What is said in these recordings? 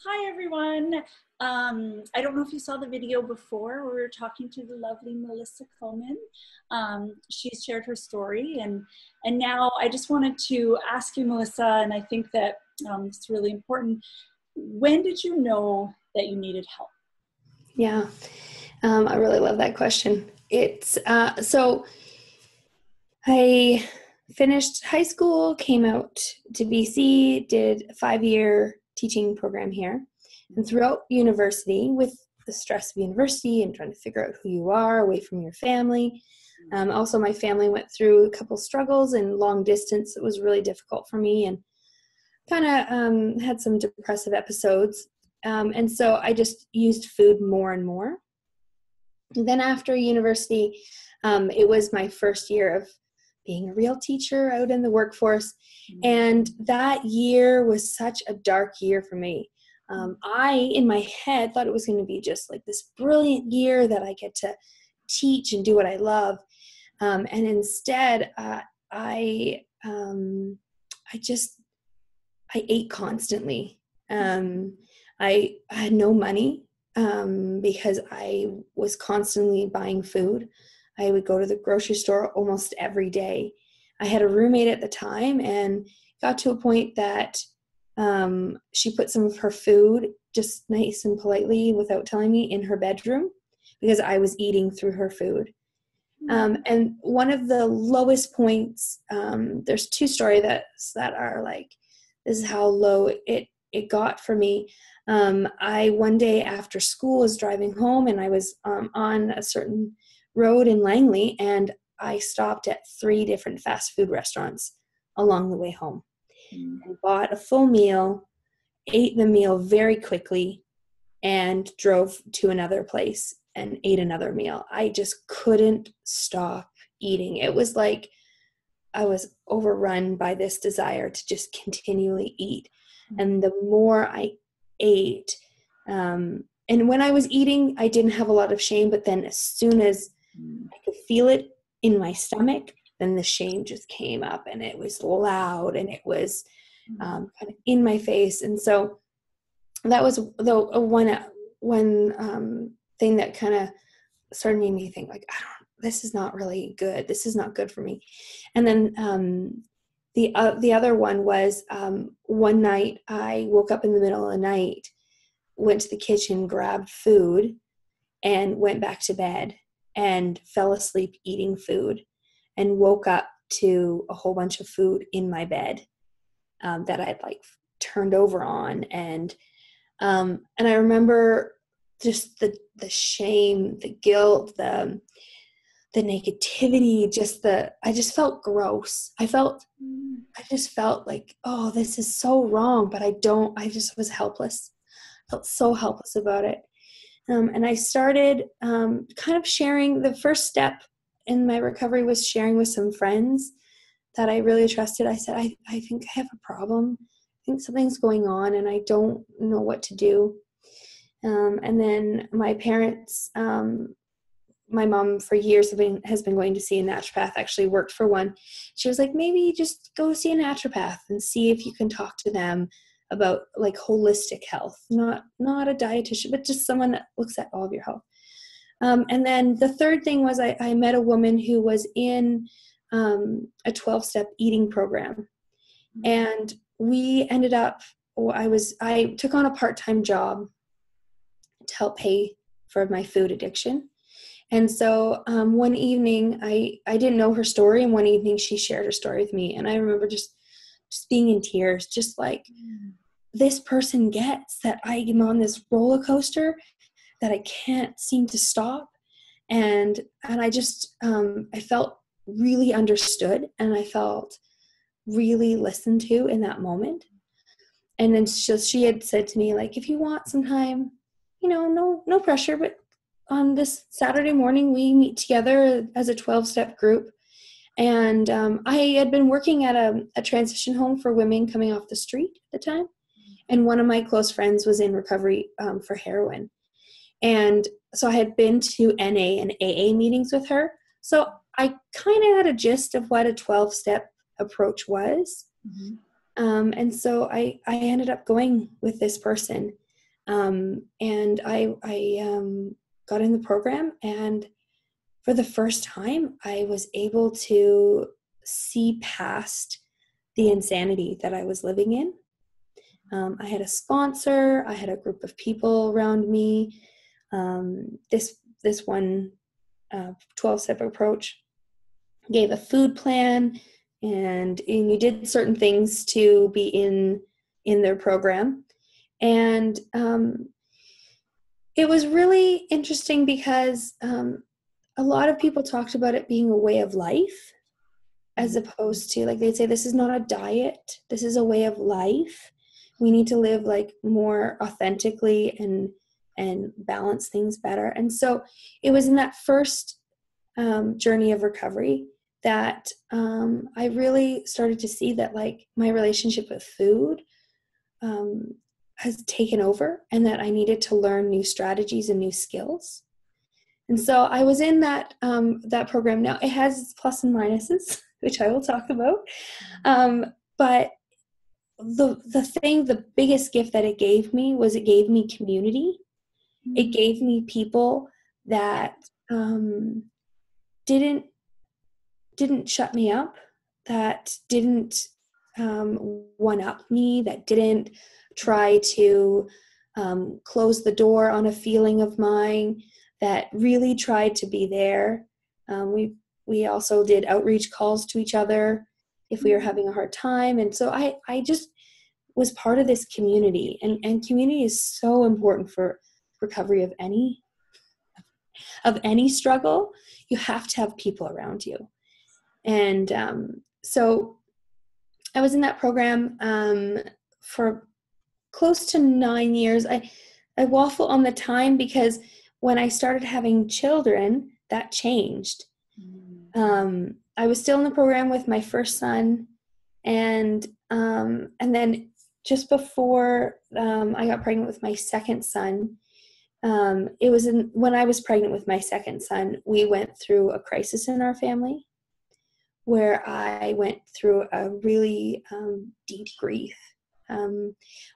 Hi, everyone. I don't know if you saw the video before. We were talking to the lovely Melissa Coleman. She's shared her story, and now I just wanted to ask you, Melissa, and I think that it's really important. When did you know that you needed help? Yeah, I really love that question. So I finished high school, came out to BC, did a 5-year teaching program here. And throughout university, with the stress of university and trying to figure out who you are away from your family. Also, my family went through a couple struggles and long distance. It was really difficult for me and kind of had some depressive episodes. And so I just used food more and more. And then after university, it was my first year of being a real teacher out in the workforce. And that year was such a dark year for me. I, in my head, thought it was going to be just like this brilliant year that I get to teach and do what I love. And instead, I ate constantly. I had no money because I was constantly buying food. I would go to the grocery store almost every day. I had a roommate at the time and got to a point that she put some of her food, just nice and politely without telling me, in her bedroom because I was eating through her food. And one of the lowest points, there's two stories that are like, this is how low it got for me. I, one day after school, was driving home and I was on a certain road in Langley, and I stopped at 3 different fast food restaurants along the way home and bought a full meal, ate the meal very quickly, and drove to another place and ate another meal. I just couldn't stop eating. It was like I was overrun by this desire to just continually eat. And the more I ate, and when I was eating, I didn't have a lot of shame, but then as soon as I could feel it in my stomach, then the shame just came up, and it was loud, and it was kind of in my face. And so that was the one thing that kind of started making me think, like, this is not really good. This is not good for me. And then the other one was one night I woke up in the middle of the night, went to the kitchen, grabbed food, and went back to bed and fell asleep eating food, and woke up to a whole bunch of food in my bed that I'd like turned over on. And I remember just the shame, the guilt, the negativity, I just felt gross. I just felt like, oh, this is so wrong, but I just was helpless. I felt so helpless about it. And I started kind of sharing. The first step in my recovery was sharing with some friends that I really trusted. I said, I think I have a problem. I think something's going on and I don't know what to do. And then my parents, my mom for years has been going to see a naturopath, actually worked for one. She was like, maybe just go see a naturopath and see if you can talk to them about like holistic health, not a dietitian, but just someone that looks at all of your health. And then the third thing was I met a woman who was in a 12-step eating program. And we ended up, I took on a part-time job to help pay for my food addiction. And so one evening, I didn't know her story, and one evening she shared her story with me, and I remember just being in tears, just like, this person gets that I am on this roller coaster that I can't seem to stop, and I just I felt really understood, and I felt really listened to in that moment. And then she had said to me, like, if you want some time, no pressure, but on this Saturday morning, we meet together as a 12-step group. And I had been working at a transition home for women coming off the street at the time. And one of my close friends was in recovery for heroin. And so I had been to NA and AA meetings with her. So I kind of had a gist of what a 12-step approach was. And so I ended up going with this person. And I got in the program, and for the first time, I was able to see past the insanity that I was living in. I had a sponsor, I had a group of people around me. This one 12-step approach gave a food plan, and you did certain things to be in their program. And it was really interesting because a lot of people talked about it being a way of life, as opposed to, like, they'd say, this is not a diet, this is a way of life. We need to live like more authentically and balance things better. And so it was in that first journey of recovery that I really started to see that, like, my relationship with food has taken over, and that I needed to learn new strategies and new skills. And so I was in that program. Now, it has its plus and minuses, which I will talk about. But the biggest gift that it gave me was it gave me community. It gave me people that didn't shut me up, that didn't one-up me, that didn't try to close the door on a feeling of mine, that really tried to be there. We also did outreach calls to each other if we were having a hard time. And so I just was part of this community, and community is so important for recovery of any struggle. You have to have people around you. And so I was in that program for close to 9 years. I waffle on the time because when I started having children, that changed. I was still in the program with my first son, and then just before I got pregnant with my second son, it was when I was pregnant with my second son, we went through a crisis in our family, where I went through a really deep grief,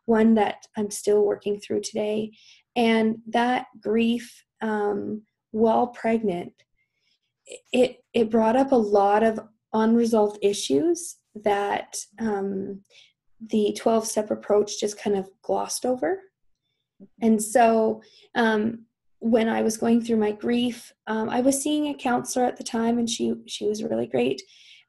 one that I'm still working through today. And that grief, while pregnant, it brought up a lot of unresolved issues that the 12-step approach just kind of glossed over. And so when I was going through my grief, I was seeing a counselor at the time, and she was really great.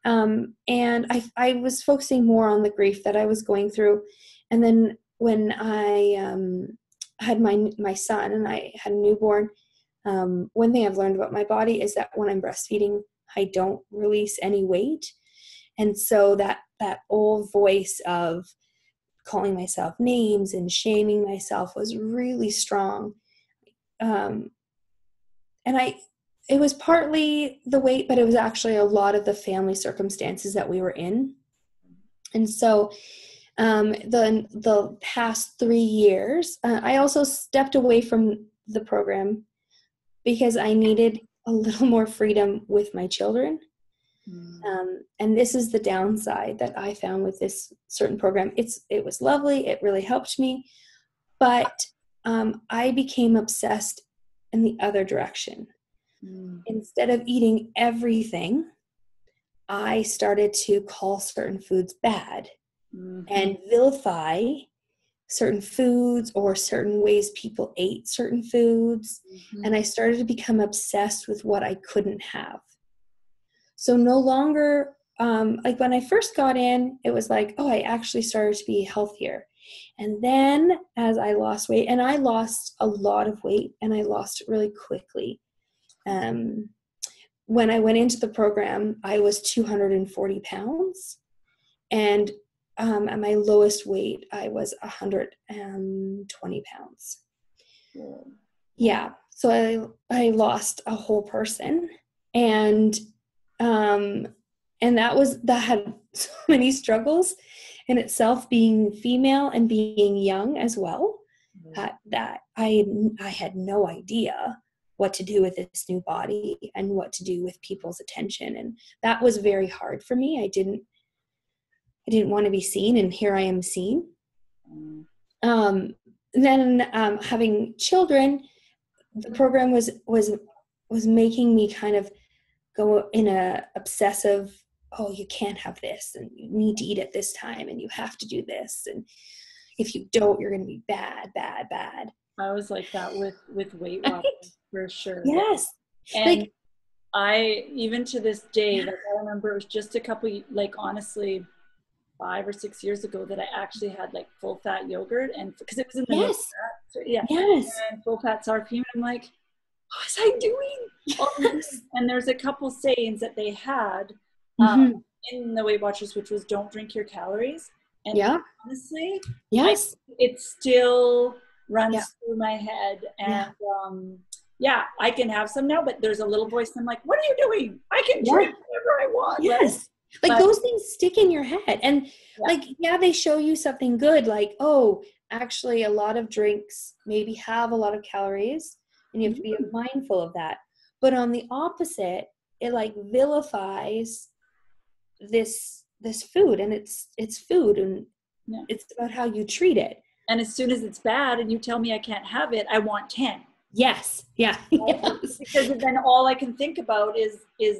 And I was focusing more on the grief that I was going through. And then when I had my son and I had a newborn, one thing I've learned about my body is that when I'm breastfeeding, I don't release any weight. And so that old voice of calling myself names and shaming myself was really strong. And it was partly the weight, but it was actually a lot of the family circumstances that we were in. And so the past 3 years, I also stepped away from the program because I needed a little more freedom with my children. And this is the downside that I found with this certain program. It was lovely. It really helped me. But I became obsessed in the other direction. Instead of eating everything, I started to call certain foods bad and vilify certain foods or certain ways people ate certain foods. And I started to become obsessed with what I couldn't have. So no longer, like when I first got in, it was like, oh, I actually started to be healthier. And then as I lost weight, and I lost a lot of weight, and I lost it really quickly. When I went into the program, I was 240 pounds. And at my lowest weight, I was 120 pounds. Yeah. So I lost a whole person. And that had so many struggles in itself, being female and being young as well, that I had no idea what to do with this new body and what to do with people's attention. And that was very hard for me. I didn't want to be seen, and here I am seen. then having children, the program was making me kind of go in a obsessive, oh, you can't have this, and you need to eat at this time, and you have to do this, and if you don't, you're going to be bad. I was like that with Weight Watchers for sure. Yes. And like, I, even to this day, like I remember it was just a couple, like honestly, 5 or 6 years ago that I actually had like full fat yogurt, and because it was in the yes, fat, yeah, yes, and full fat sour cream. I'm like, what was I doing? yes. And there's a couple sayings that they had in the Weight Watchers, which was don't drink your calories. And yeah, honestly, yes, it still runs yeah, through my head. And yeah. yeah, I can have some now, but there's a little voice. And I'm like, what are you doing? I can drink whatever I want. Yes. Right? Like those things stick in your head. And like, yeah, they show you something good. Like, oh, actually a lot of drinks maybe have a lot of calories and you have to be mindful of that. But on the opposite, it like vilifies this food, and it's food, and it's about how you treat it. And as soon as it's bad and you tell me I can't have it, I want 10. Yes. Yeah. Yes. Because then all I can think about is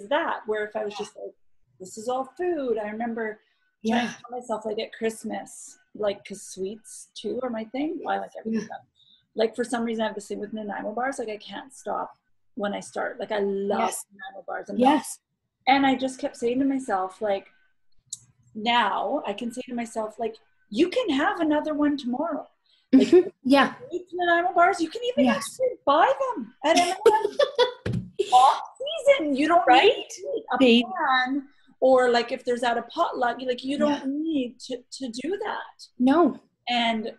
that, where if I was just like, this is all food. I remember trying to tell myself, like at Christmas, like, because sweets too are my thing. I like everything. Like for some reason I have the same with Nanaimo bars. Like I can't stop when I start. Like I love Nanaimo bars. And I just kept saying to myself, like, now I can say to myself, like, you can have another one tomorrow. Like, yeah. Nanaimo bars, you can even actually buy them at M&M off season. You don't need a pan, or like if there's at a potluck, like you don't need to do that. No. And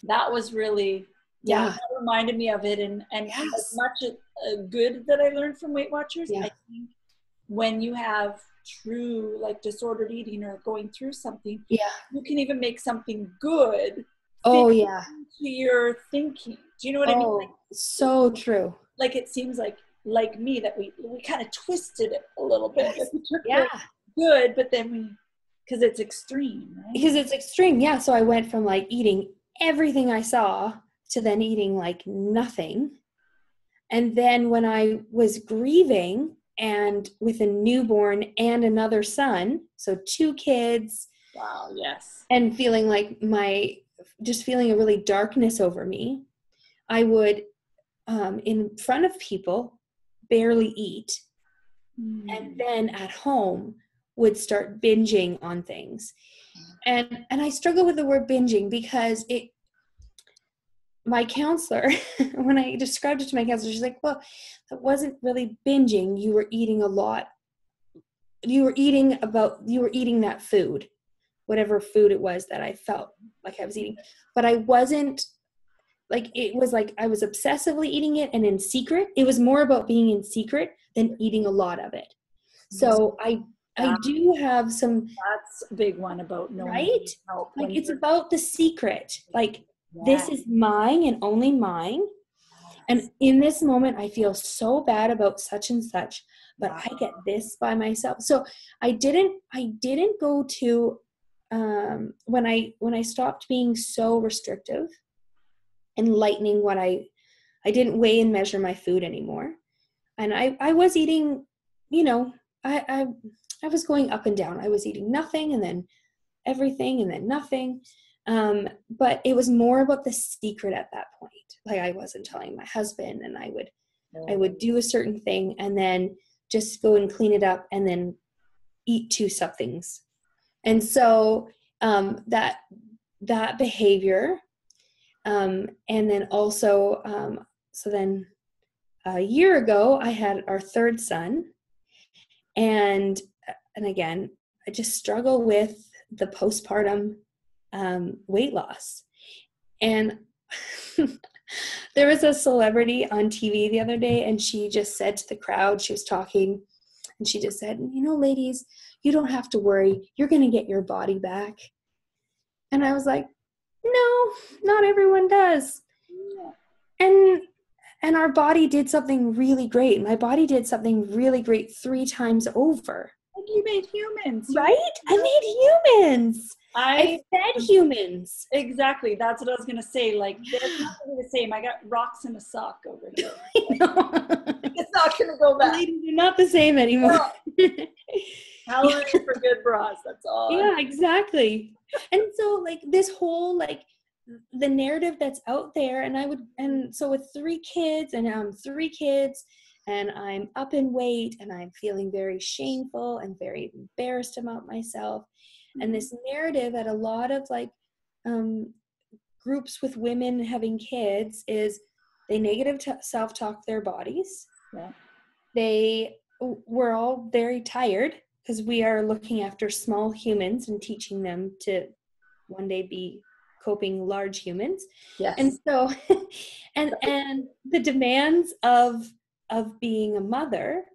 that was really that reminded me of it. And as much good that I learned from Weight Watchers, I think when you have true like disordered eating or going through something, you can even make something good into your thinking. Do you know what I mean? Like, so true. Like it seems like me that we kind of twisted it a little bit. Like we took good, but then because it's extreme, right? Because it's extreme, so I went from like eating everything I saw to then eating like nothing. And then when I was grieving and with a newborn and another son, so 2 kids. Wow, yes. And feeling like just feeling a really darkness over me, I would, in front of people, barely eat. And then at home would start binging on things. And I struggle with the word binging because my counselor, when I described it to my counselor, she's like, well, that wasn't really binging. You were eating a lot. You were eating that food, whatever food it was that I felt like I was eating. But I wasn't, like, it was like I was obsessively eating it and in secret. It was more about being in secret than eating a lot of it. So I do have some. That's a big one about knowing. Right? Like it's about the secret. Like this is mine and only mine. And in this moment, I feel so bad about such and such, but I get this by myself. So I didn't go to, when I stopped being so restrictive and lightening what I didn't weigh and measure my food anymore. And I was eating, I was going up and down. I was eating nothing and then everything and then nothing. But it was more about the secret at that point. Like I wasn't telling my husband, and I would do a certain thing and then just go and clean it up and then eat 2 somethings. And so, that behavior, and then also, so then a year ago I had our 3rd son, and again, I just struggle with the postpartum weight loss. And there was a celebrity on TV the other day, and she just said to the crowd, she was talking, and she just said, ladies, you don't have to worry. You're going to get your body back. And I was like, no, not everyone does. And our body did something really great. My body did something really great 3 times over. you made humans. Right? I made humans. I fed humans. Exactly. That's what I was going to say. Like, they're not going to be the same. I got rocks in a sock over here. It's not going to go back. Ladies are not the same anymore. No. Hallelujah for good bras. That's all. Yeah, exactly. And so like this whole like the narrative that's out there, and so with 3 kids, and I'm 3 kids, and I'm up in weight, and I'm feeling very shameful and very embarrassed about myself. And this narrative at a lot of like groups with women having kids is they negative self-talk their bodies. Yeah. We're all very tired because we are looking after small humans and teaching them to one day be coping large humans. Yes. And so and the demands of being a mother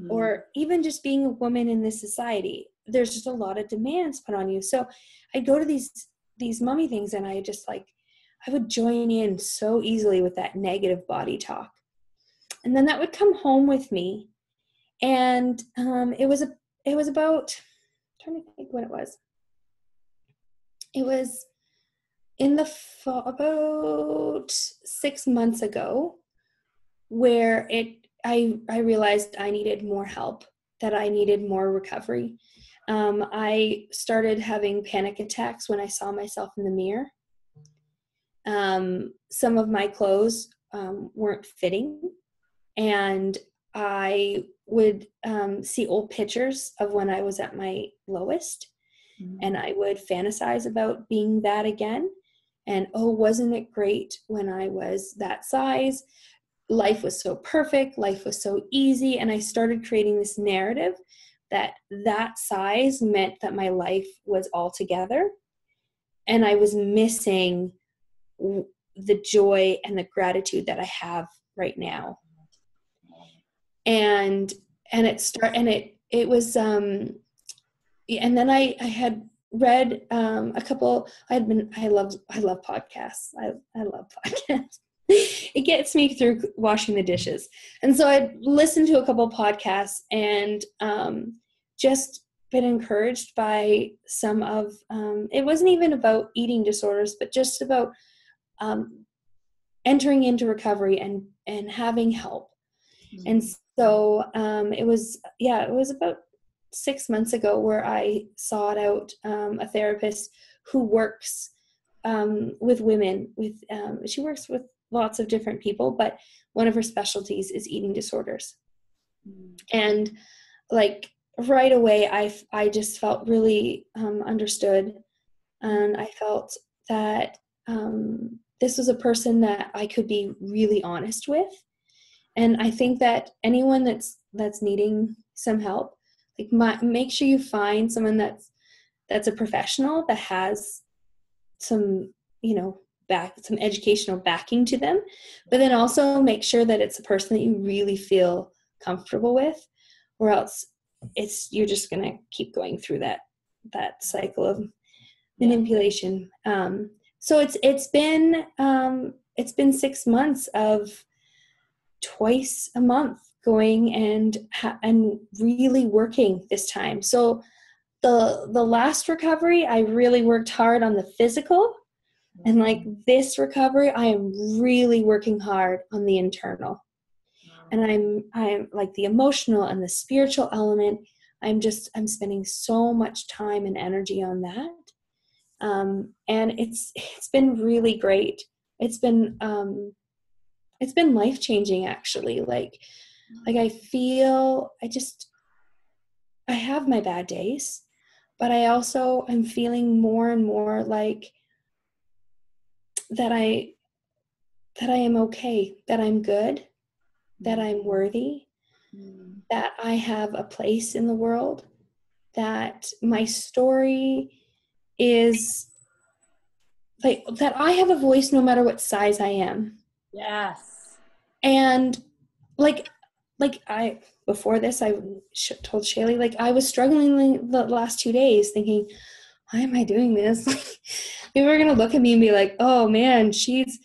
or even just being a woman in this society, there's just a lot of demands put on you. So I go to these mommy things, and I just like, I would join in so easily with that negative body talk. And then that would come home with me. And it was about, I'm trying to think what it was. It was in the fall, about 6 months ago, where I realized I needed more help, that I needed more recovery. I started having panic attacks when I saw myself in the mirror. Some of my clothes weren't fitting, and I would see old pictures of when I was at my lowest, and I would fantasize about being that again. And, oh, wasn't it great when I was that size? Life was so perfect. Life was so easy. And I started creating this narrative that size meant that my life was all together. And I was missing the joy and the gratitude that I have right now. And it was, and then I had read a couple. I love podcasts. I love podcasts. It gets me through washing the dishes. And so I'd listened to a couple podcasts, and just been encouraged by some of, it wasn't even about eating disorders, but just about entering into recovery and having help. And so it was about 6 months ago where I sought out a therapist who works with women. She works with lots of different people, but one of her specialties is eating disorders. And like right away, I just felt really understood, and I felt that this was a person that I could be really honest with. And I think that anyone that's needing some help, like make sure you find someone that's a professional that has some, some educational backing to them, but then also make sure that it's a person that you really feel comfortable with, or else you're just going to keep going through that cycle of manipulation. So it's been 6 months of twice a month going and really working this time. So the last recovery, I really worked hard on the physical, and like this recovery, I am really working hard on the internal. And I'm like the emotional and the spiritual element. I'm spending so much time and energy on that. And it's been really great. It's been life-changing, actually. Like I feel, I have my bad days, but I'm feeling more and more like that I am okay, that I'm good, that I'm worthy, that I have a place in the world, that my story is like, that I have a voice no matter what size I am. Yes. And before this, I told Shaylee, like, I was struggling the last 2 days thinking, why am I doing this? People are going to look at me and be like, oh man, she's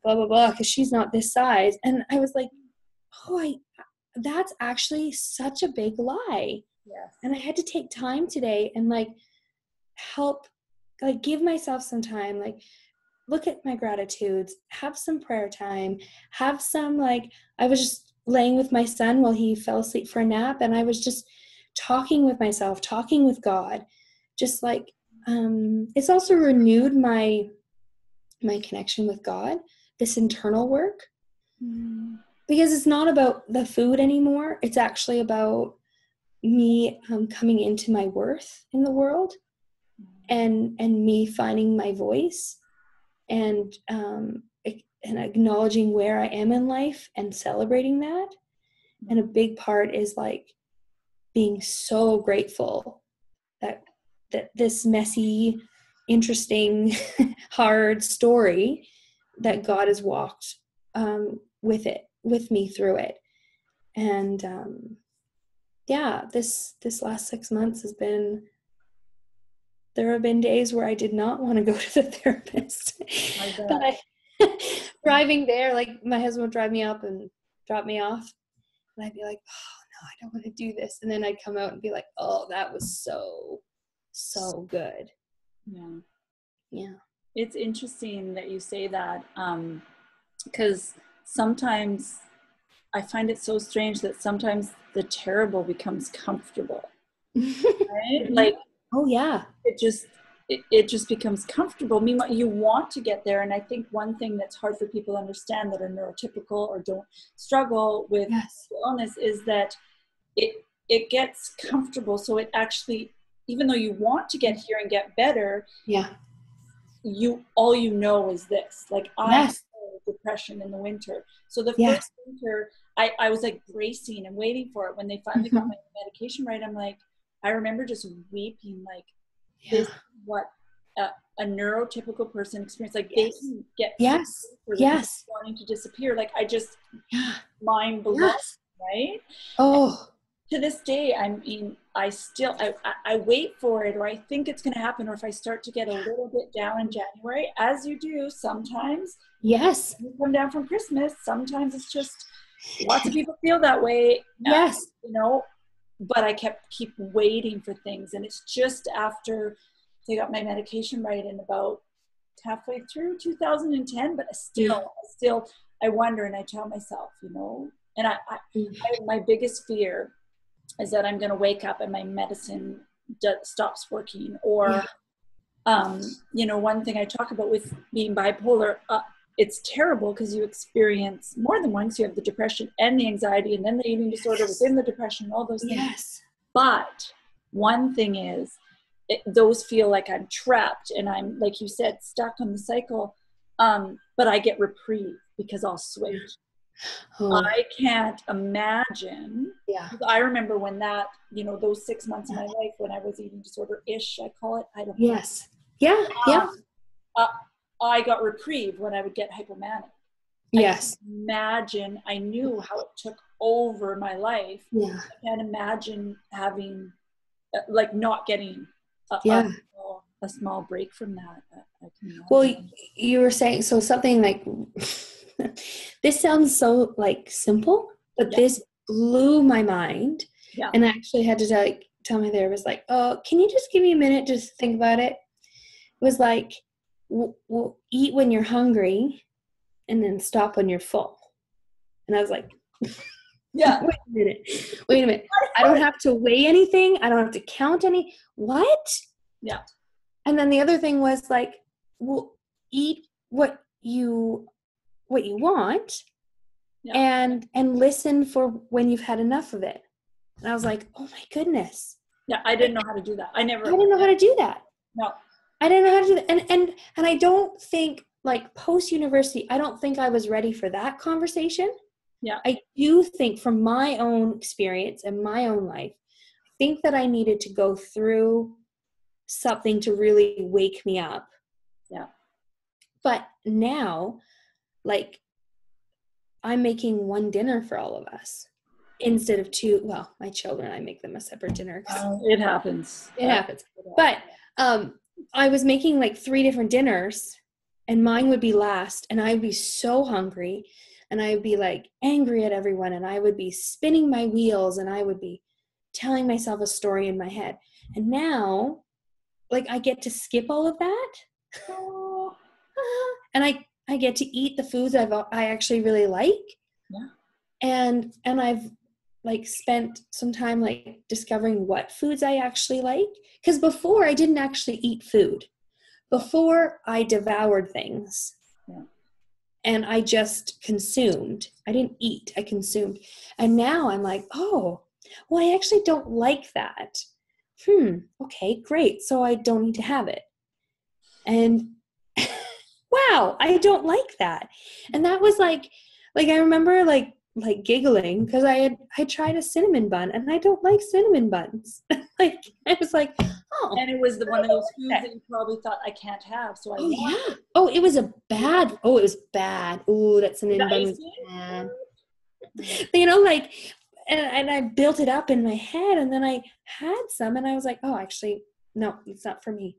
blah, blah, blah, because she's not this size. And I was like, that's actually such a big lie. Yes. And I had to take time today and like help, like give myself some time, like look at my gratitudes, have some prayer time, have some, like, I was just laying with my son while he fell asleep for a nap, and I was just talking with myself, talking with God, just like, it's also renewed my connection with God, this internal work, because it's not about the food anymore. It's actually about me coming into my worth in the world, and me finding my voice, and acknowledging where I am in life and celebrating that. And a big part is like being so grateful that this messy, interesting, hard story, that God has walked with me through it. And this last 6 months has been, there have been days where I did not want to go to the therapist. But driving there, like my husband would drive me up and drop me off, and I'd be like, oh no, I don't want to do this. And then I'd come out and be like, oh, that was so good. Yeah. It's interesting that you say that, because sometimes I find it so strange that sometimes the terrible becomes comfortable, right? Like, oh yeah, it just becomes comfortable. Meanwhile, you want to get there. And I think one thing that's hard for people to understand that are neurotypical or don't struggle with illness is that it gets comfortable. So it actually, even though you want to get here and get better, all you know is this. Like, I had depression in the winter. So the first winter, I was like bracing and waiting for it. When they finally got my medication right, I'm like, I remember just weeping, like, this is what a neurotypical person experiences. Like, they can get wanting to disappear. Like, I just mind blown, right? Oh. To this day, I mean, I wait for it, or I think it's going to happen, or if I start to get a little bit down in January, as you do sometimes. Yes. You come down from Christmas. Sometimes it's just, lots of people feel that way. Yes. But I keep waiting for things, and it's just after they got my medication right in about halfway through 2010. But still, I wonder, and I tell myself, and my biggest fear is that I'm going to wake up and my medicine stops working, or, one thing I talk about with being bipolar, it's terrible because you experience more than once. You have the depression and the anxiety, and then the eating disorder within the depression, all those things. Yes. But one thing is, those feel like I'm trapped and I'm, like you said, stuck on the cycle. But I get reprieve because I'll switch. I can't imagine. I remember when that, those 6 months of my life when I was eating disorder-ish, I call it. I don't know. Yes. Yeah. I got reprieve when I would get hypomanic. Yes. Imagine, I knew how it took over my life. Yeah. I can't imagine having, like, not getting a small break from that. Well, you were saying, so something like, this sounds so like simple, but this blew my mind. Yeah. And I actually had to tell my therapist, like, oh, can you just give me a minute to think about it? It was like, we'll eat when you're hungry and then stop when you're full. And I was like, wait a minute. I don't have to weigh anything. I don't have to count any. What? Yeah. And then the other thing was like, we'll eat what you want, and listen for when you've had enough of it. And I was like, oh my goodness. Yeah, I didn't know how to do that. I didn't know how to do that. No. I didn't know how to do that. And I don't think, like, post-university, I don't think I was ready for that conversation. Yeah. I do think, from my own experience and my own life, I think that I needed to go through something to really wake me up. Yeah. But now, like, I'm making one dinner for all of us instead of two. Well, my children, I make them a separate dinner. It happens. It happens. But I was making like 3 different dinners, and mine would be last, and I would be so hungry, and I would be like angry at everyone, and I would be spinning my wheels, and I would be telling myself a story in my head. And now, like, I get to skip all of that. Oh. And I get to eat the foods I actually really like. Yeah. And I've like spent some time like discovering what foods I actually like. Because before I didn't actually eat food. Before I devoured things. Yeah. And I just consumed. I didn't eat, I consumed. And now I'm like, oh, well, I actually don't like that. Okay, great. So I don't need to have it. And wow, I don't like that. And that was like I remember like giggling because I tried a cinnamon bun and I don't like cinnamon buns. Like I was like, oh. And it was one of those foods that you probably thought I can't have. So I yeah. Oh, it was bad. Oh, that cinnamon bun was bad. You know, like, and I built it up in my head, and then I had some, and I was like, oh, actually, no, it's not for me.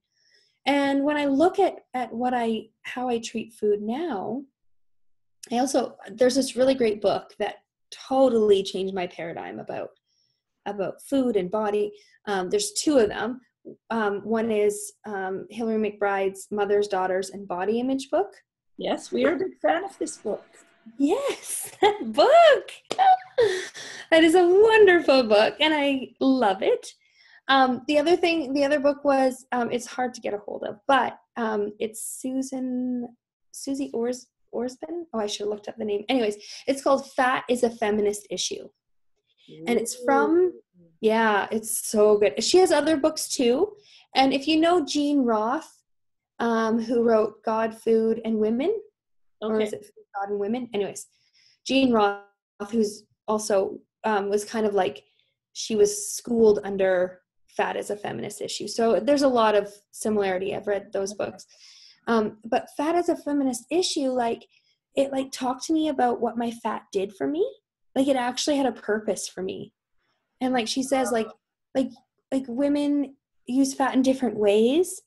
And when I look at how I treat food now, there's this really great book that totally changed my paradigm about food and body. There's two of them. One is Hillary McBride's Mothers, Daughters, and Body Image book. Yes, we are a big fan of this book. Yes, that book. That is a wonderful book, and I love it. The other book was, it's hard to get a hold of, but it's Susie Orsman. Oh, I should have looked up the name. Anyways, it's called Fat is a Feminist Issue. And it's from, it's so good. She has other books too. And if you know Jean Roth, who wrote God, Food, and Women, or is it Food, God, and Women? Anyways, Jean Roth, who's also was kind of like, she was schooled under Fat as a Feminist Issue. So there's a lot of similarity. I've read those books. But Fat as a Feminist Issue, like, it like talked to me about what my fat did for me. Like, it actually had a purpose for me. And like she says, like women use fat in different ways,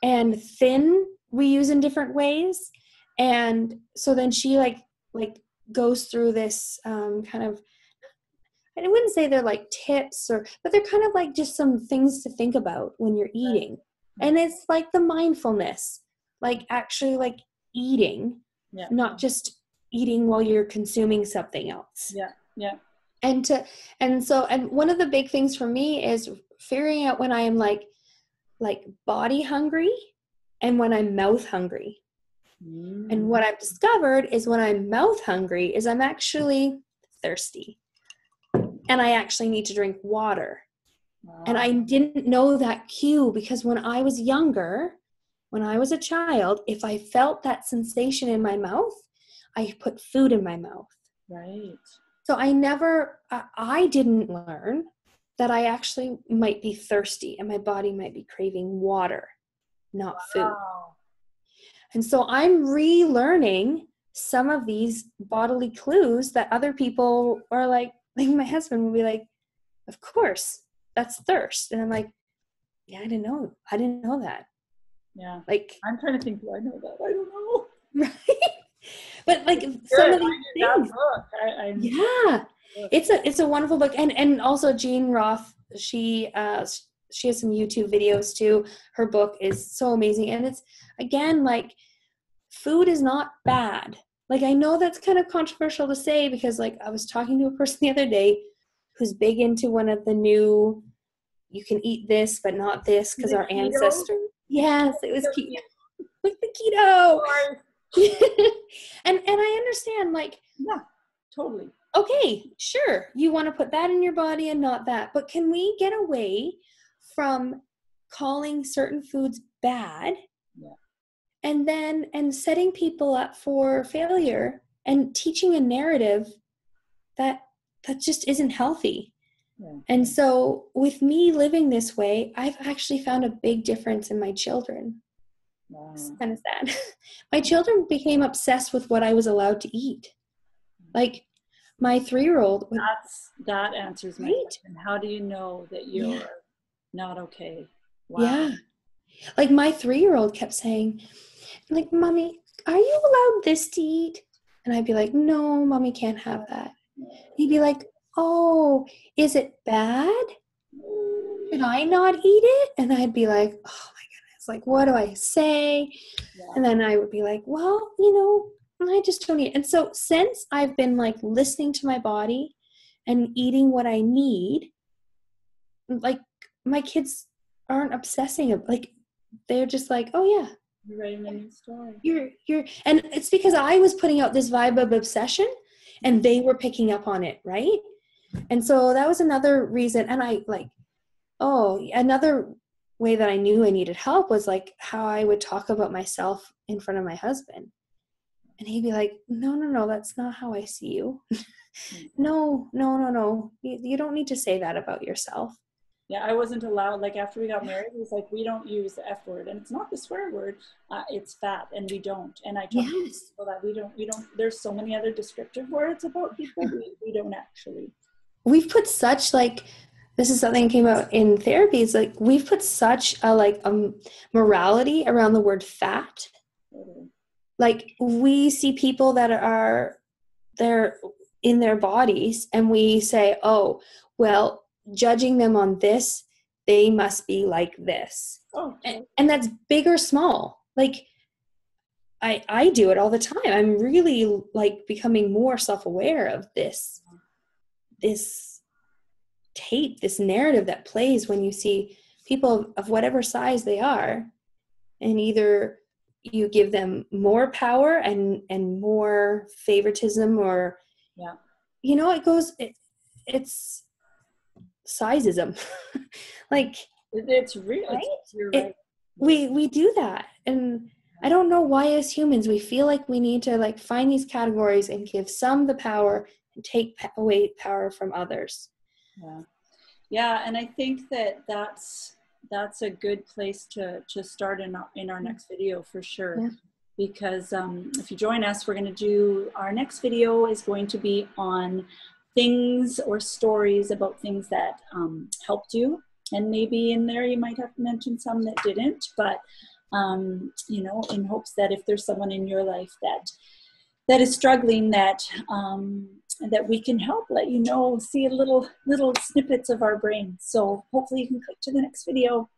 and thin we use in different ways. And so then she like goes through this kind of, I wouldn't say they're like tips but they're kind of like just some things to think about when you're eating. And it's like the mindfulness, like actually like eating, not just eating while you're consuming something else. And one of the big things for me is figuring out when I am like body hungry and when I'm mouth hungry. And what I've discovered is when I'm mouth hungry is I'm actually thirsty and I actually need to drink water. And I didn't know that cue because when I was younger, when I was a child, if I felt that sensation in my mouth, I put food in my mouth. Right. So I didn't learn that I actually might be thirsty and my body might be craving water, not food. And so I'm relearning some of these bodily clues that other people are like my husband will be like, of course, that's thirst. And I'm like, yeah, I didn't know that. Yeah. Like, I'm trying to think, do I know that? I don't know. Right. But like some of these things. It's a wonderful book. And also Jean Roth, she has some YouTube videos too. Her book is so amazing. And it's, again, like, food is not bad. Like, I know that's kind of controversial to say because like I was talking to a person the other day who's big into one of the new, you can eat this but not this because our ancestors. Yes, it was keto. Like the keto. and I understand, like, yeah, totally. Okay, sure. You want to put that in your body and not that. But can we get away from calling certain foods bad and setting people up for failure and teaching a narrative that just isn't healthy? Yeah. And so with me living this way, I've actually found a big difference in my children. Wow. It's kind of sad. My children became obsessed with what I was allowed to eat. Like, my 3-year-old. That answers my question. How do you know that you're not okay? Wow. Yeah. Like, my 3-year-old kept saying, like, Mommy, are you allowed this to eat? And I'd be like, no, Mommy can't have that. And he'd be like, oh, is it bad? Should I not eat it? And I'd be like, oh my goodness, like, what do I say? Yeah. And then I would be like, well, I just don't eat. And so since I've been like listening to my body and eating what I need, like my kids aren't obsessing, like they're just like, oh yeah, You're writing a new story. You're and it's because I was putting out this vibe of obsession and they were picking up on it, right? And so that was another reason. And another way that I knew I needed help was like how I would talk about myself in front of my husband. And he'd be like, no, that's not how I see you. No. You don't need to say that about yourself. Yeah, I wasn't allowed, like after we got married, it was like, we don't use the F word, and it's not the swear word, it's fat, and we don't. And I talk to people that we don't, there's so many other descriptive words about people, we don't actually. We've put such this is something that came out in therapy, it's like we've put such a morality around the word fat. Totally. Like we see people that they're in their bodies and we say, oh, well, judging them on this, they must be like this. Oh, okay. And that's big or small. Like I do it all the time. I'm really like becoming more self-aware of this tape, this narrative that plays when you see people of whatever size they are, and either you give them more power and more favoritism, or it's sizeism. Like it's real, right? You're right. We do that, and I don't know why as humans we feel like we need to like find these categories and give some the power and take away power from others. Yeah, and I think that's a good place to start in our next video for sure. Yeah. Because if you join us, we're going to do, our next video is going to be on things or stories about things that helped you. And maybe in there you might have to mention some that didn't, but in hopes that if there's someone in your life that is struggling, that we can help, let you know, see little snippets of our brain. So hopefully you can click to the next video.